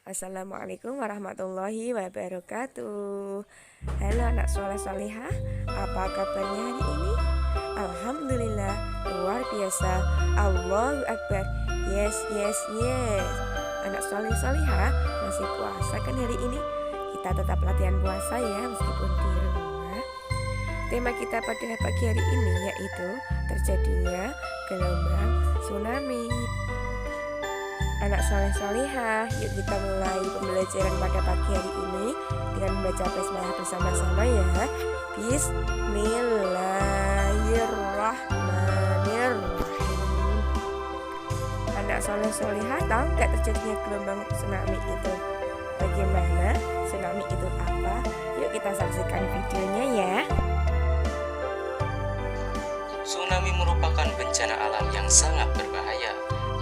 Assalamualaikum warahmatullahi wabarakatuh. Halo anak soleh solehah, apa kabarnya hari ini? Alhamdulillah, luar biasa. Allahu Akbar. Yes, yes, yes. Anak soleh solehah, masih puasa kan hari ini? Kita tetap latihan puasa ya, meskipun di rumah. Tema kita pada pagi hari ini yaitu terjadinya gelombang tsunami. Anak soleh solehah, yuk kita mulai pembelajaran pada pagi hari ini dengan membaca basmalah bersama-sama ya. Bismillahirrahmanirrahim. Anak soleh solehah, tahu nggak terjadinya gelombang tsunami itu? Bagaimana? Tsunami itu apa? Yuk kita saksikan videonya ya. Tsunami merupakan bencana alam yang sangat berbahaya.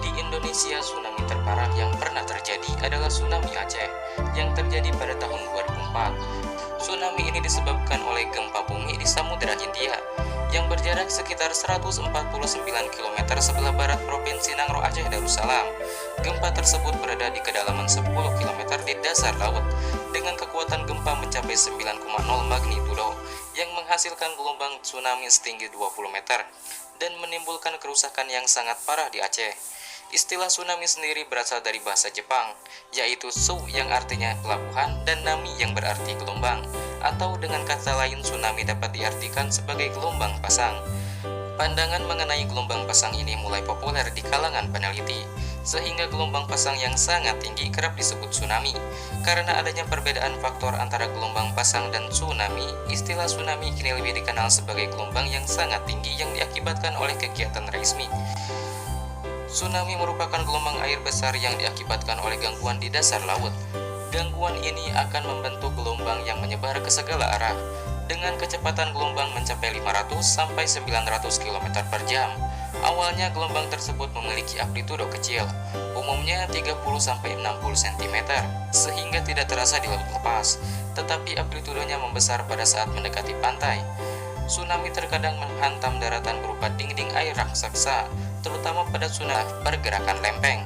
Di Indonesia, tsunami terparah yang pernah terjadi adalah tsunami Aceh yang terjadi pada tahun 2004. Tsunami ini disebabkan oleh gempa bumi di Samudra Hindia yang berjarak sekitar 149 km sebelah barat Provinsi Nangro Aceh Darussalam. Gempa tersebut berada di kedalaman 10 km di dasar laut dengan kekuatan gempa mencapai 9,0 magnitudo yang menghasilkan gelombang tsunami setinggi 20 meter dan menimbulkan kerusakan yang sangat parah di Aceh. Istilah tsunami sendiri berasal dari bahasa Jepang, yaitu su yang artinya pelabuhan dan nami yang berarti gelombang, atau dengan kata lain tsunami dapat diartikan sebagai gelombang pasang. Pandangan mengenai gelombang pasang ini mulai populer di kalangan peneliti, sehingga gelombang pasang yang sangat tinggi kerap disebut tsunami. Karena adanya perbedaan faktor antara gelombang pasang dan tsunami, istilah tsunami kini lebih dikenal sebagai gelombang yang sangat tinggi yang diakibatkan oleh kegiatan seismik. Tsunami merupakan gelombang air besar yang diakibatkan oleh gangguan di dasar laut. Gangguan ini akan membentuk gelombang yang menyebar ke segala arah dengan kecepatan gelombang mencapai 500 sampai 900 km per jam. Awalnya gelombang tersebut memiliki amplitudo kecil, umumnya 30 sampai 60 cm, sehingga tidak terasa di laut lepas, tetapi amplitudonya membesar pada saat mendekati pantai. Tsunami terkadang menghantam daratan berupa dinding air raksasa, terutama pada tsunami pergerakan lempeng.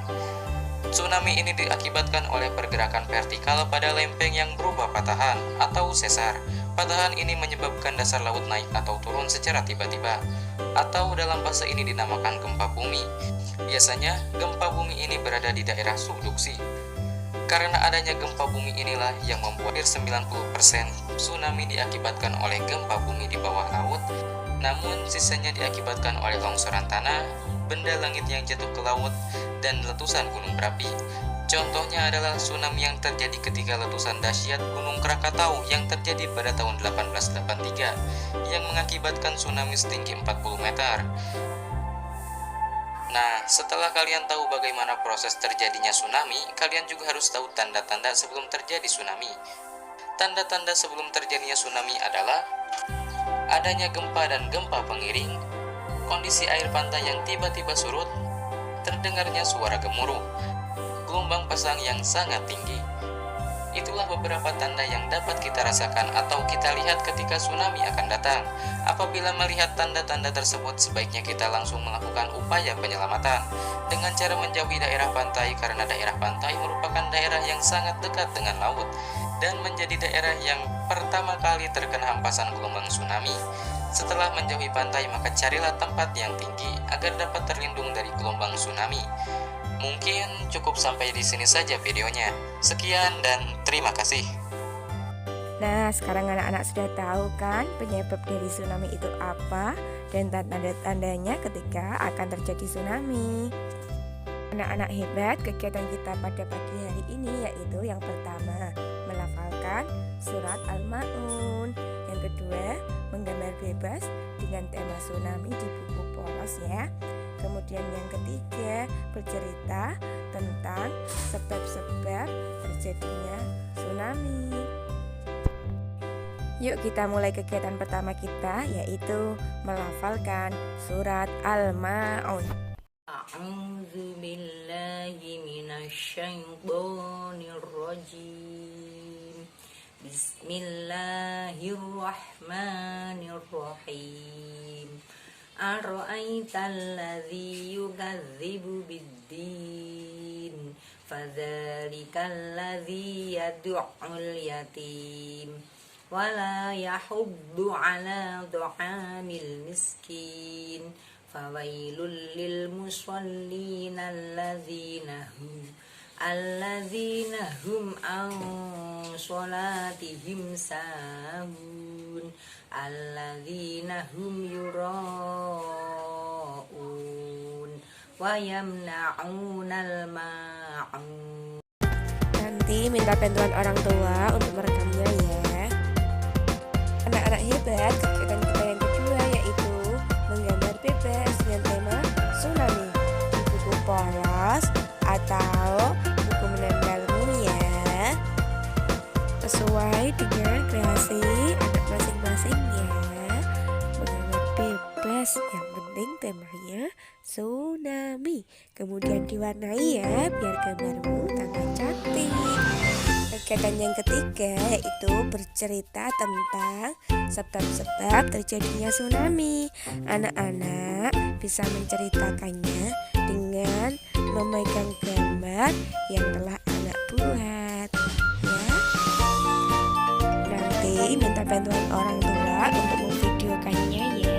Tsunami ini diakibatkan oleh pergerakan vertikal pada lempeng yang berubah patahan atau sesar. Patahan ini menyebabkan dasar laut naik atau turun secara tiba-tiba, atau dalam bahasa ini dinamakan gempa bumi. Biasanya, gempa bumi ini berada di daerah subduksi. Karena adanya gempa bumi inilah yang membuat 90% tsunami diakibatkan oleh gempa bumi di bawah laut, namun sisanya diakibatkan oleh longsoran tanah, benda langit yang jatuh ke laut, dan letusan gunung berapi. Contohnya adalah tsunami yang terjadi ketika letusan dahsyat Gunung Krakatau yang terjadi pada tahun 1883 yang mengakibatkan tsunami setinggi 40 meter. Nah, setelah kalian tahu bagaimana proses terjadinya tsunami, kalian juga harus tahu tanda-tanda sebelum terjadi tsunami. Tanda-tanda sebelum terjadinya tsunami adalah adanya gempa dan gempa pengiring, kondisi air pantai yang tiba-tiba surut, terdengarnya suara gemuruh, gelombang pasang yang sangat tinggi. Itulah beberapa tanda yang dapat kita rasakan atau kita lihat ketika tsunami akan datang. Apabila melihat tanda-tanda tersebut, sebaiknya kita langsung melakukan upaya penyelamatan dengan cara menjauhi daerah pantai, karena daerah pantai merupakan daerah yang sangat dekat dengan laut dan menjadi daerah yang pertama kali terkena hempasan gelombang tsunami. Setelah menjauhi pantai, maka carilah tempat yang tinggi agar dapat terlindung dari gelombang tsunami. Mungkin cukup sampai di sini saja videonya. Sekian dan terima kasih. Nah, sekarang anak-anak sudah tahu kan penyebab dari tsunami itu apa dan tanda-tandanya ketika akan terjadi tsunami. Anak-anak hebat, kegiatan kita pada pagi hari ini yaitu yang pertama, melafalkan surat Al-Ma'un. Yang kedua, menggambar bebas dengan tema tsunami di buku polos ya. Kemudian yang ketiga, bercerita tentang sebab-sebab terjadinya tsunami. Yuk kita mulai kegiatan pertama kita, yaitu melafalkan surat Al-Ma'un. A'udzu billahi minasyaitonir rajim. Bismillahirrahmanirrahim. Ara'aital ladzi yukadzibu biddin fadzalikal ladzi yad'ul yatim wala yahuddu ala du'amil miskin fawailul lil musallin alladzina hum an sholatihim sahun alladzina hum yura'un wa yamna'unal ma'un. Nanti minta bantuan orang tua untuk merekamnya ya. Anak-anak hebat, kegiatan kita yang kedua yaitu menggambar bebas dengan tema tsunami di buku polos atau buku menempelmu ya, sesuai dengan kreasi anak masing-masing ya. Menggambar bebas, yang penting temanya tsunami, kemudian diwarnai ya biar gambarmu tambah cantik. Kegiatan yang ketiga yaitu bercerita tentang sebab-sebab terjadinya tsunami. Anak-anak bisa menceritakannya dengan memegang gambar yang telah anak buat ya. Nanti minta bantuan orang tua untuk memvideokannya ya.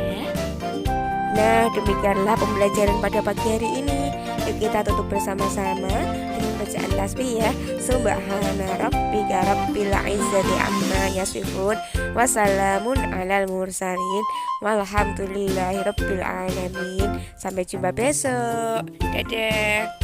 Nah, demikianlah pembelajaran pada pagi hari ini. Yuk kita tutup bersama-sama dengan bacaan tasbih ya. Subhana rabbika rabbil izzati amma yasifun wa salamun alal mursalin walhamdulillahi rabbil alamin. Sampai jumpa besok. Dadah.